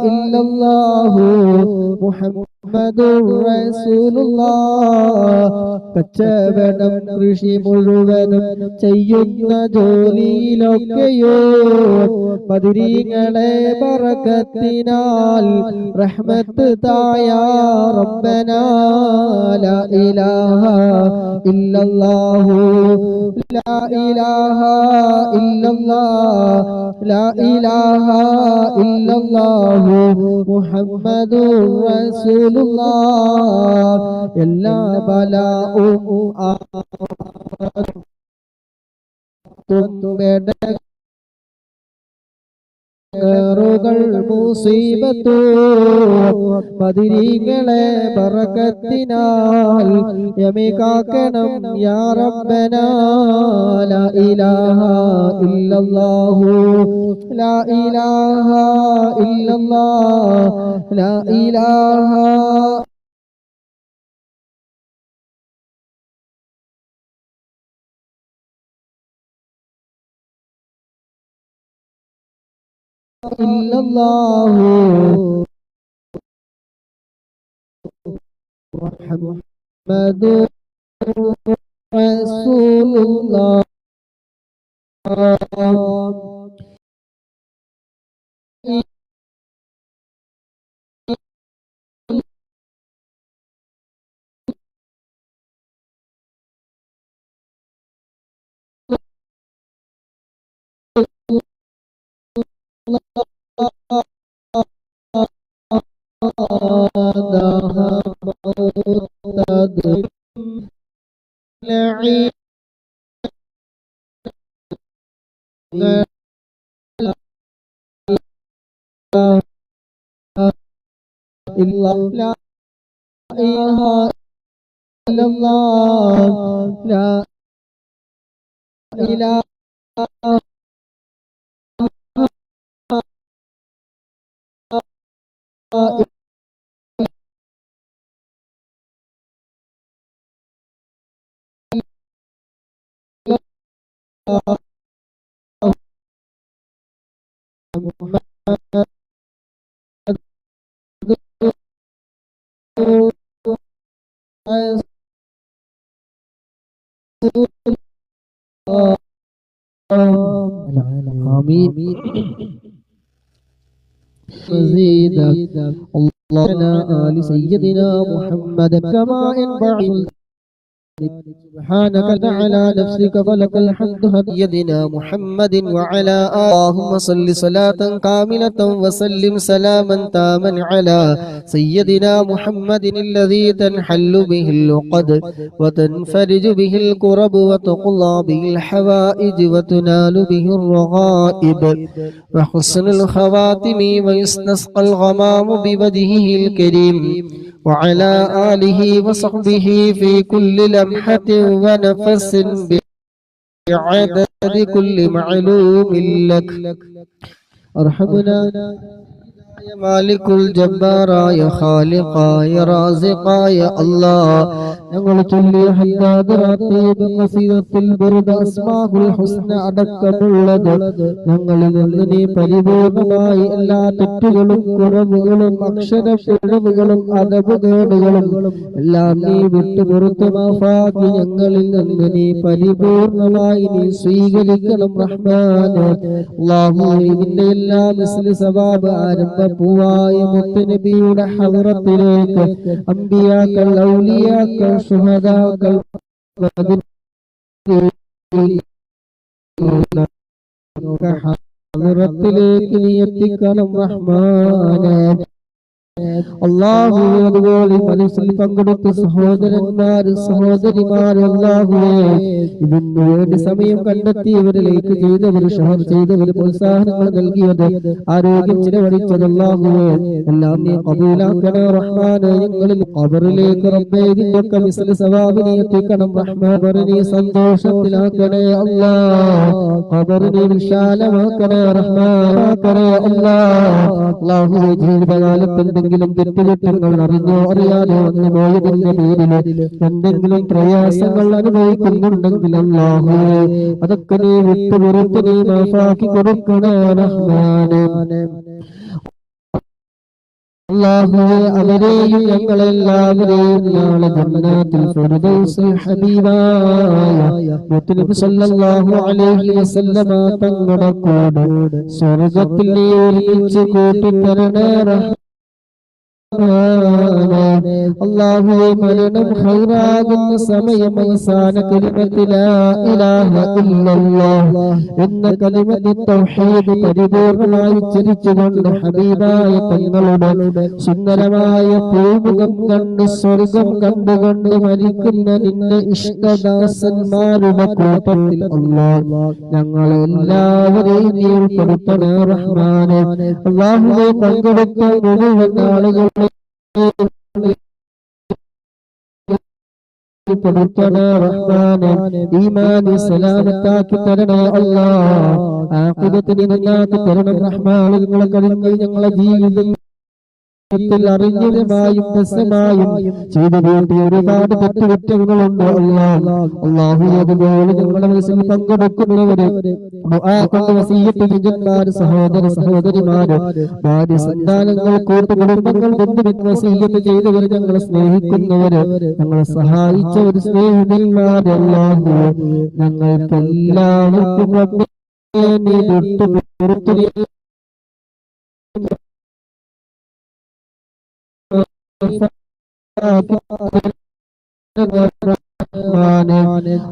ഇല്ലല്ലാഹു മുഹമ്മദുർ റസൂലുള്ളാഹ്. കച്ചവടം കൃഷി മുഴുവനും ചെയ്യുന്ന ജോലിയിലൊക്കെയോ ബദരീങ്ങളെ ബറകത്തിനാൽ റഹ്മത്ത് തായ റബ്ബനാ. ലാ ഇലാഹ ഇല്ലല്ലാഹു ലാ ഇലാഹ ഇല്ലല്ലാഹ് ലാ ഇലാഹ ഇല്ലല്ലാഹു മുഹമ്മദുർ റസൂലുള്ളാഹ്. എല്ലാ ബലാഉം റുകൾ മുസീബത്തോ ബദരീങ്ങളെ ബറകത്തിനാൽ യമി കാക്കണം യാ റബ്ബനാ. ലാ ഇലാഹ ഇല്ലല്ലാഹു ലാ ഇലാഹ ഇല്ലല്ലാഹ് ലാ ഇലാഹ ഇല്ലല്ലാഹു മുഹമ്മദുർ റസൂലുള്ളാഹ് آمين مزيد الله على آل سيدنا محمد كما ينبغي سبحانك تعالى نفسك فلك الحمد سيدنا محمد وعلى اللهم صل صلاة كاملة وسلم سلاما تاما على سيدنا محمد الذي تنحل به اللقد وتنفرج به الكرب وتقضى به الحوائج وتنال به الرغائب وحسن الخواتم ويستسقى الغمام بوجهه الكريم وعلى آله وصحبه في كل لمحة ونفس بعدد كل معلوم لك أرحمنا يا مالك الجبار يا خالق يا رازق يا الله ഞങ്ങൾ ചൊല്ലിയ ഹദ്ദാദ് റാത്തീബ് ഖസീദത്തുൽ ബുർദ അസ്മാഉൽ ഹുസ്ന അടക്കമുള്ളത് ഞങ്ങളിൽ നിന്ന് നീ പരിപൂർണമായി എല്ലാ തെറ്റുകളും കുറവുകളും അക്ഷരപ്പിഴവുകളും അദബുകേടുകളും എല്ലാം നീ വിട്ടുപുറത്ത് മാഫാക്കി ഞങ്ങളിൽ നിന്ന് നീ പരിപൂർണമായി നീ സ്വീകരിക്കണം റഹ്മാനേ. അല്ലാഹുവേ ഇതിന്റെ എല്ലാ മിസ്ലി സവാബ് ആരംഭപ്പൂവായ മുത്തുനബിയുടെ ഹദ്റത്തിലേക്ക് അംബിയാക്കൾ ഔലിയാക്കൾ ശുഹദാക്കൾ ഹദ്റത്തിലേക്ക് നീ എത്തിക്കണം റഹ്മാനേ. അല്ലാഹുവേ അതുപോലെ മനസ്സിൽ പങ്കെടുത്ത സഹോദരന്മാര് സഹോദരിമാര് അല്ലാഹുവേ ഇതിനു വേണ്ടി സമയം കണ്ടെത്തിയവരിലേക്ക് ചെയ്തവർ ഷഹർ ചെയ്തവർ പ്രോത്സാഹനങ്ങൾ നൽകിയത് ആരോഗ്യം ചിലവഴിച്ചത് അല്ലാഹുവേ എല്ലാം നീ ഖബൂലാക്കണേ റഹ്മാനേ. ഞങ്ങളിൽ ഖബറിലേക്ക് റബ്ബേ ഇതിന്റെയൊക്കെ മിസ്ലി സവാബ് നീ എത്തിക്കണം റഹ്മാൻ. ഖബറിനെ സന്തോഷത്തിലാക്കണേ അല്ലാഹ്, ഖബറിനെ വിശാലമാക്കണേ റഹ്മാൻ അല്ലാഹുവേ. ജീവിതകാലത്ത് എന്തെങ്കിലും തെറ്റുകുറ്റങ്ങൾ അറിഞ്ഞോ അറിയാനോ വന്നു പോയതിന്റെ പേരിൽ എന്തെങ്കിലും പ്രയാസങ്ങൾ അനുഭവിക്കുന്നുണ്ടെങ്കിൽ അല്ലാഹുവേ അതൊക്കെ നീ വിട്ടുപുറത്ത് നീ മാഫാക്കി കൊടുക്കണേ റഹ്മാനേ. അല്ലാഹുവേ അവരെയും ഞങ്ങളെല്ലാവരെയും നാളെ ജന്നത്തുൽ ഫിർദൗസിൽ ഹബീബായ മുത്തുനബി സല്ലല്ലാഹു അലൈഹി വസല്ലമ തങ്ങളുടെ കൂടെ സ്വർഗ്ഗത്തിൽ നീ ഒരുമിച്ച് കൂട്ടിത്തരണേ റഹ്മാനേ. അല്ലാഹുവേ മരണം ഖൈറാകുന്ന സമയം അവസാന കലിമത്ത് ലാ ഇലാഹ ഇല്ലല്ലാഹ് എന്ന കലിമത്ത് തൗഹീദ് പരിപൂർണമായി ഉച്ചരിച്ചുകൊണ്ട് ഹബീബായ തങ്ങളുടെ സുന്ദരമായ പൂമുഖം കണ്ട് സ്വർഗം കണ്ടുകൊണ്ട് മരിക്കുന്ന നിന്റെ ഇഷ്ടദാസന്മാരുടെ കൂട്ടത്തിൽ അല്ലാഹ് ഞങ്ങളെല്ലാവരെയും നീ ഉൾപ്പെടുത്തണേ റഹ്മാനേ. അല്ലാഹുവേ പങ്കെടുത്ത മുഴുവൻ ആളുകൾ കൊടുക്കണേ റഹ്മാനേ. ഈമാനി സലാമത്താക്കി തരണേ അല്ലാഹ്, ആഖിബത്തിനെ നന്നാക്കി തരണം റഹ്മാൻ. ഞങ്ങളെ കഴിഞ്ഞ ഞങ്ങളെ ജീവിതം ജീവിതത്തിൽ അറിഞ്ഞതുമായും രസമായും ചെയ്തു കൂട്ടി ഒരുപാട് തെറ്റുകുറ്റങ്ങളുണ്ട്. അല്ലാഹു അതുപോലെ ഞങ്ങളുടെ മനസ്സിൽ പങ്കെടുക്കുന്നവര് വസീയത്ത് സഹോദര സഹോദരിമാര് ഭാര്യ സന്താനങ്ങൾ കൂട്ടുകുടുംബങ്ങൾ ബന്ധുവിന് വസീയത്ത് ചെയ്തവർ ഞങ്ങളെ സ്നേഹിക്കുന്നവര് ഞങ്ങളെ സഹായിച്ച ഒരു സ്നേഹിതന്മാര് അല്ലാഹു ഞങ്ങൾക്കെല്ലാവർക്കും നീ വിട്ടു പുറത്തു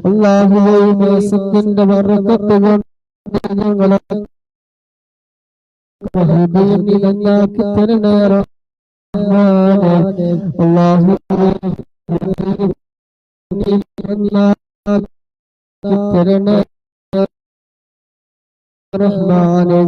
അല്ലാഹുവേ മാസത്തിന്റെ ബറക്കത്ത് കൊണ്ട് ഞങ്ങളെ നന്നാക്കി തരണേ റഹ്മാനേ. അല്ലാഹുവേ നന്നാക്കി തരണേ റഹ്മാനേ.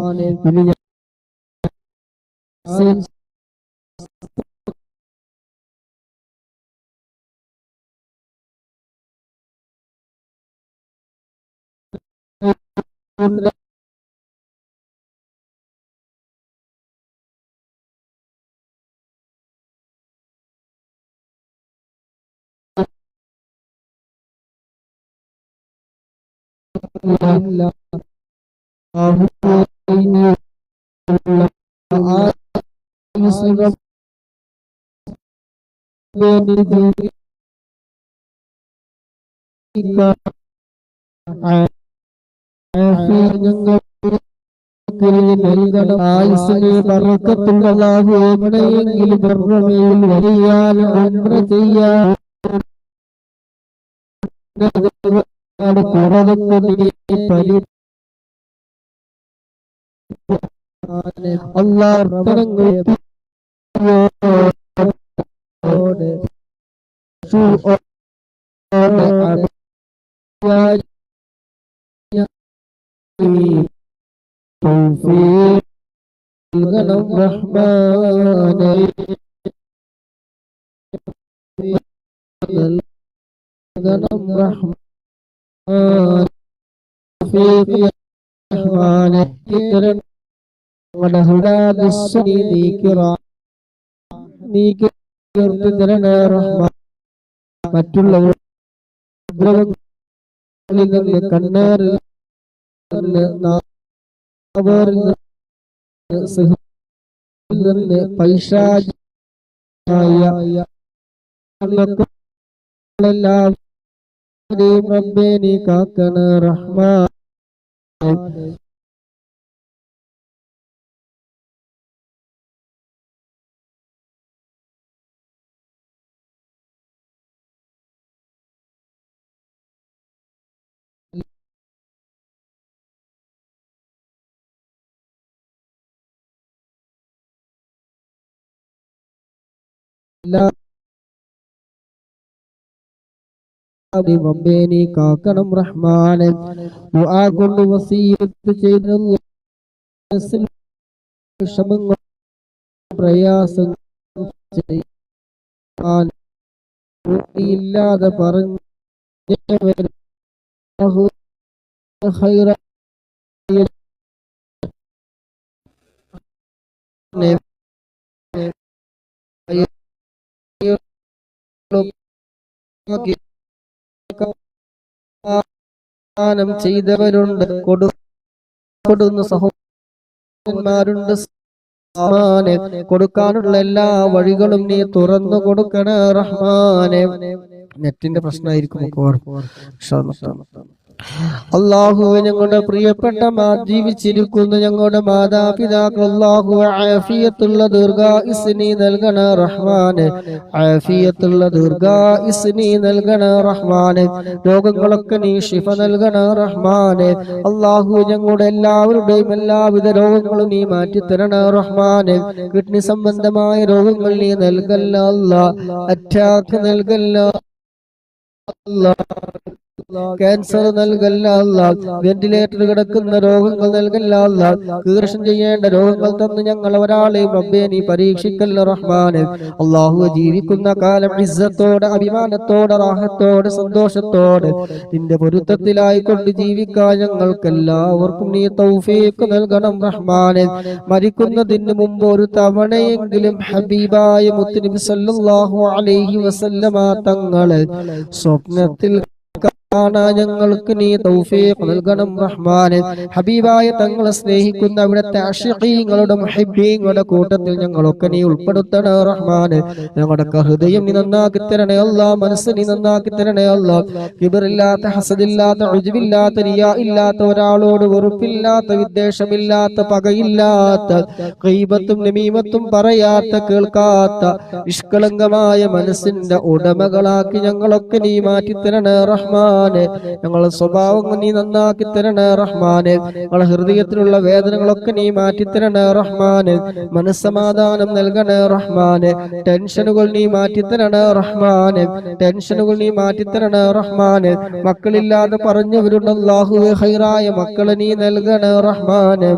ആയുസ്സിനെ ബറക്കത്തുള്ള അല്ലാഹു എവിടെയെങ്കിലും ബർറമയിൽ വരിയാൽ ഉംറ ചെയ്യാൻ മറ്റുള്ളവർ കണ്ണേറിൽ പൈശാചികളെല്ലാം റബ്ബേ നീ കാക്കണേ റഹ്മാൻ. റബ്ബേ നീ കാക്കണം റഹ്മാനെ. ദുആ കൊണ്ട് വസിയത്ത് ചെയ്ത ക്ഷമങ്ങൾ പ്രയാസങ്ങൾ ഇല്ലാതെ പറഞ്ഞു ചെയ്തവരുണ്ട്, കൊടുക്കുന്ന സഹോദരന്മാരുണ്ട്. കൊടുക്കാനുള്ള എല്ലാ വഴികളും നീ തുറന്നു കൊടുക്കണേ റഹ്മാനെ. നെറ്റിന്റെ പ്രശ്നമായിരിക്കും. അല്ലാഹുവേ ഞങ്ങളുടെ പ്രിയപ്പെട്ട ജീവിച്ചിരിക്കുന്ന ഞങ്ങളുടെ മാതാപിതാക്കൾ അല്ലാഹു ആഫിയത്തുള്ള ദീർഘായുസ്സ് നീ നൽകണേ റഹ്മാനെ. ആഫിയത്തുള്ള ദീർഘായുസ്സ് നീ നൽകണേ റഹ്മാനെ. രോഗങ്ങളൊക്കെ നീ ശിഫ നൽകണേ റഹ്മാനെ. അല്ലാഹു ഞങ്ങളുടെ എല്ലാവരുടെയും എല്ലാവിധ രോഗങ്ങളും നീ മാറ്റിത്തരണേ റഹ്മാനെ. കിഡ്നി സംബന്ധമായ രോഗങ്ങൾ നീ നൽകല്ല അല്ലാ. അറ്റാക്ക് നൽകല്ല അല്ലാ. ക്യാൻസർ നൽകല്ല അല്ലാഹ്, വെന്റിലേറ്റർ കിടക്കുന്ന രോഗങ്ങൾ നൽകല്ല അല്ലാഹ്, കീർഷം ചെയ്യേണ്ട രോഗങ്ങൾ തന്ന് ഞങ്ങൾ ഒരാളെയും റബ്ബേ നീ പരീക്ഷിക്കല്ല റഹ്മാനെ. അല്ലാഹു ജീവിക്കുന്ന കാലം ഇസ്സത്തോടെ, അഭിമാനത്തോടെ, റാഹത്തോടെ, സന്തോഷത്തോടെ നിന്റെ പൊരുത്തത്തിലായിക്കൊണ്ട് ജീവിക്കാൻ ഞങ്ങൾക്ക് എല്ലാവർക്കും നീ തൗഫീഖ് നൽകണം റഹ്മാനെ. മരിക്കുന്നതിന് മുമ്പ് ഒരു തവണയെങ്കിലും ഹബീബായ മുത്തുനബി സല്ലല്ലാഹു അലൈഹി വസല്ലമ തങ്ങളെ സ്വപ്നത്തിൽ ഞങ്ങൾക്ക് നീ തൗഫീഖ് നൽകണം റഹ്മാനെ. ഹബീബായ തങ്ങളെ സ്നേഹിക്കുന്ന അവിടുത്തെ അശ്ഖീങ്ങളുടെ മുഹിബ്ബീങ്ങളുടെ കൂട്ടത്തിൽ ഞങ്ങളൊക്കെ നീ ഉൾപ്പെടുത്തണേ റഹ്മാനെ. ഞങ്ങളുടെ ഹൃദയം നീ നന്നാക്കി തരണേ അല്ലാഹ്, മനസ്സ് നീ നന്നാക്കി തരണേ അല്ലാഹ്. കിബറില്ലാത്ത, ഹസദില്ലാത്ത, ഉജ്ബില്ലാത്ത, റിയാ ഇല്ലാത്ത, ഒരാളോട് വെറുപ്പില്ലാത്ത, വിദ്വേഷമില്ലാത്ത, പകയില്ലാത്ത, ഗീബത്തും നമീമത്തും പറയാത്ത, കേൾക്കാത്ത, നിഷ്കളങ്കമായ മനസ്സിന്റെ ഉടമകളാക്കി ഞങ്ങളൊക്കെ നീ മാറ്റിത്തരണേ റഹ്മാൻ. ഞങ്ങളുടെ സ്വഭാവങ്ങൾ നീ നന്നാക്കി തരണേ റഹ്മാനെ. ഞങ്ങളുടെ ഹൃദയത്തിലുള്ള വേദനകളൊക്കെ നീ മാറ്റിത്തരണേ റഹ്മാനെ. മനസ്സമാധാനം നൽകണേ റഹ്മാനെ. ടെൻഷനുകൾ നീ മാറ്റിത്തരണേ റഹ്മാനെ. ടെൻഷനുകൾ നീ മാറ്റിത്തരണേ റഹ്മാനെ. മക്കളില്ലാതെ പറഞ്ഞവരുണ്ട് അല്ലാഹുവേ, ഖൈറായ മക്കളെ നീ നൽകണേ റഹ്മാനെ.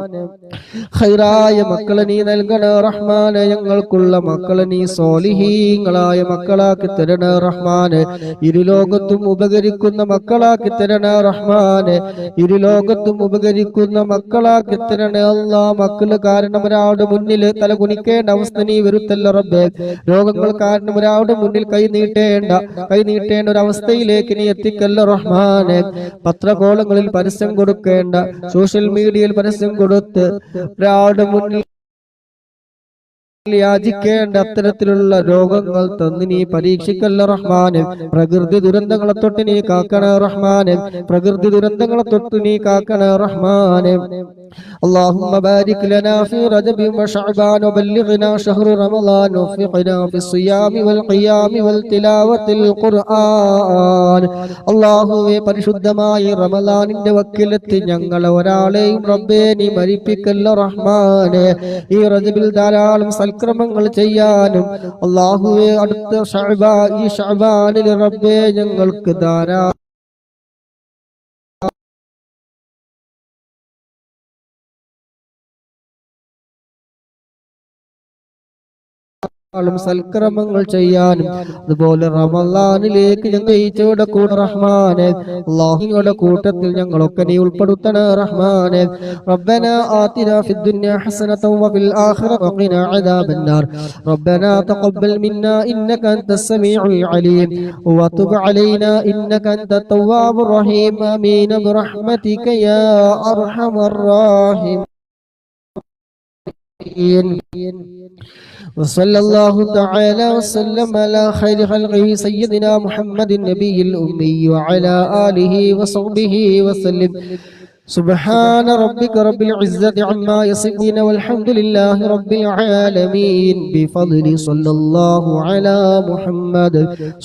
ഖൈറായ മക്കളെ നീ നൽകണേ റഹ്മാനെ. ഞങ്ങൾക്കുള്ള മക്കളെ നീ സ്വാലിഹീങ്ങളായ മക്കളാക്കി തരണേ റഹ്മാനെ. ഇരുലോകത്തും ഉപകരിക്കുന്ന മക്കളാക്കി തരണേ റഹ്മാനെ. ഇരുലോകത്തും ഉപകരിക്കുന്ന മക്കളാക്കി തരണേ അല്ലാഹ്. മക്കള് കാരണം ഒരാളുടെ മുന്നിൽ തല കുനിക്കേണ്ട അവസ്ഥ നീ വരുത്തല്ല റബ്ബേ. രോഗങ്ങൾ കാരണം ഒരാളുടെ മുന്നിൽ കൈ നീട്ടേണ്ട ഒരു അവസ്ഥയിലേക്ക് നീ എത്തിക്കല്ല റഹ്മാനെ. പത്രകോളങ്ങളിൽ പരസ്യം കൊടുക്കേണ്ട, സോഷ്യൽ മീഡിയയിൽ പരസ്യം കൊടുത്ത് ഒരാളുടെ മുന്നിൽ യാചിക്കേണ്ട അത്തരത്തിലുള്ള രോഗങ്ങൾ തന്ന് നീ പരീക്ഷിക്കല്ല റഹ്മാനെ. പ്രകൃതി ദുരന്തങ്ങളെ തൊട്ട് നീ കാക്കണേ റഹ്മാനെ. പ്രകൃതി ദുരന്തങ്ങളെ തൊട്ട് നീ കാക്കണേ റഹ്മാനെ. اللهم بارك لنا في رجب وشعبان وبلغنا شهر رمضان ووفقنا في الصيام والقيام والتلاوة القرآن. അല്ലാഹുവേ, പരിശുദ്ധമായ റമളാനിന്റെ വക്കിലെത്തി ഞങ്ങളെ ഒരാളെയും റബ്ബേ നീ മരിപ്പിക്കല്ല റഹ്മാനെ. ഈ റജബിൽ ധാരാളം സൽക്രമങ്ങൾ ചെയ്യാനും അല്ലാഹുവേ അടുത്ത ഈ ശഅബാനിൽ റബ്ബേ ഞങ്ങൾക്ക് ധാരാളം സൽക്രമങ്ങൾ ചെയ്യാനും അതുപോലെ റമളാനിലേക്ക് ഞങ്ങളുടെ കൂടെ റഹ്മാനെ. അല്ലാഹുവിന്റെ കൂട്ടത്തിൽ ഞങ്ങളൊക്കെ നീ ഉൾപ്പെടുത്തണേ റഹ്മാനെ. റബ്ബനാ ആതിനാ ഫിദ്ദുനിയാ ഹസനതൻ വഫിൽ ആഖിറതി വഖിനാ അദാബന്നാർ. റബ്ബനാ തഖബ്ബൽ മിന്നാ ഇന്നക അൻതസ് സമീഉൽ അലീം വതുബ് അലൈനാ ഇന്നക അൻതത് തവ്വാബുർ റഹീം. ആമീൻ ബിറഹ്മതിക യാ അർഹമർ റഹീമീൻ. وصلى الله تعالى وسلم على خير خلقه سيدنا محمد النبي الأمي وعلى آله وصحبه وسلم. سبحان ربك رب العزة عما يصفون والحمد لله رب العالمين. بفضل صلى الله على محمد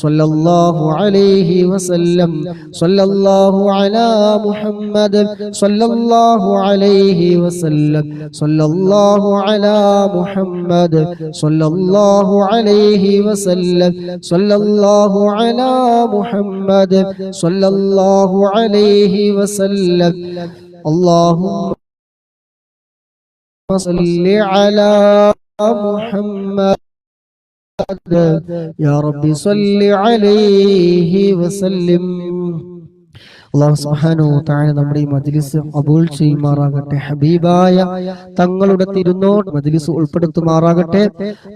صلى الله عليه وسلم. صلى الله على محمد صلى الله عليه وسلم. صلى الله على محمد صلى الله عليه وسلم. صلى الله على محمد صلى الله عليه وسلم. اللهم صل على محمد يا رب صل عليه وسلم. അല്ലാഹു സുബ്ഹാനഹു വ തആല നമ്മുടെ ഈ മജ്ലിസ് ഖബൂൽ ചെയ്യുമാറാകട്ടെ. ഹബീബായ തങ്ങളുടെ തിരുനോട്ട് മജ്ലിസ് ഉൾപ്പെടുത്തുമാറാകട്ടെ.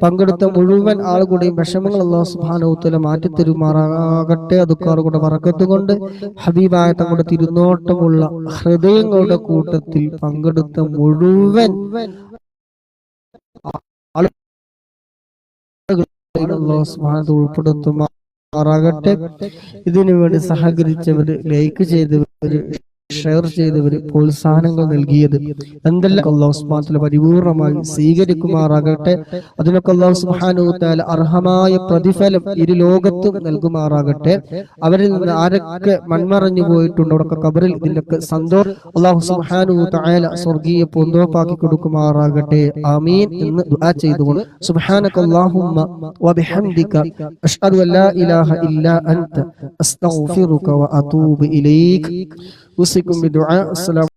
പങ്കെടുത്ത മുഴുവൻ ആളുകളുടെയും വിഷമങ്ങൾ അല്ലാഹു സുബ്ഹാനഹു വ തആല മാറ്റി തരുമാറാകട്ടെ. അതുക്കാറുകളുടെ ബറക്കത്ത് കൊണ്ട് ഹബീബായ തങ്ങളുടെ തിരുനോട്ടമുള്ള ഹൃദയങ്ങളുടെ കൂട്ടത്തിൽ പങ്കെടുത്ത മുഴുവൻ ആളുകളെയും അല്ലാഹു സുബ്ഹാനഹു വ തആല ഉൾപ്പെടുത്തുമാറാകട്ടെ. ഇതിനു വേണ്ടി സഹകരിച്ചവര്, ലൈക്ക് ചെയ്തവര്, ഷെയർ ചെയ്തവര് പ്രോത്സാഹനങ്ങൾ നൽകിയത് എന്തെല്ലാം അല്ലാഹു സുബ്ഹാനഹു വ തആല പരിപൂർണമായി സ്വീകരിക്കുമാറാകട്ടെ. അതിനൊക്കെ അല്ലാഹു സുബ്ഹാനഹു വ തആല അർഹമായ പ്രതിഫലം ഇരു ലോകത്തും നൽകുമാറാകട്ടെ. അവരിൽ നിന്ന് ആരൊക്കെ മൺമറഞ്ഞു പോയിട്ടുണ്ടോ അവർക്ക് ഖബറിൽ ഇതിന്റെയൊക്കെ സന്തോഷം അല്ലാഹു സുബ്ഹാനഹു വ തആല സ്വർഗീയ പൂന്തോപ്പാക്കി കൊടുക്കുമാറാകട്ടെ. ആമീൻ എന്ന് ദുആ ചെയ്തുകൊണ്ട് സുബ്ഹാനകല്ലാഹുമ്മ വബിഹംദിക അഷ്ഹദു അൻ ലാ ഇലാഹ ഇല്ലാ അൻത അസ്തഗ്ഫിറുക വഅതൂബു ഇലൈക്. ഉസികും ബിദുആ. അസ്സലാമു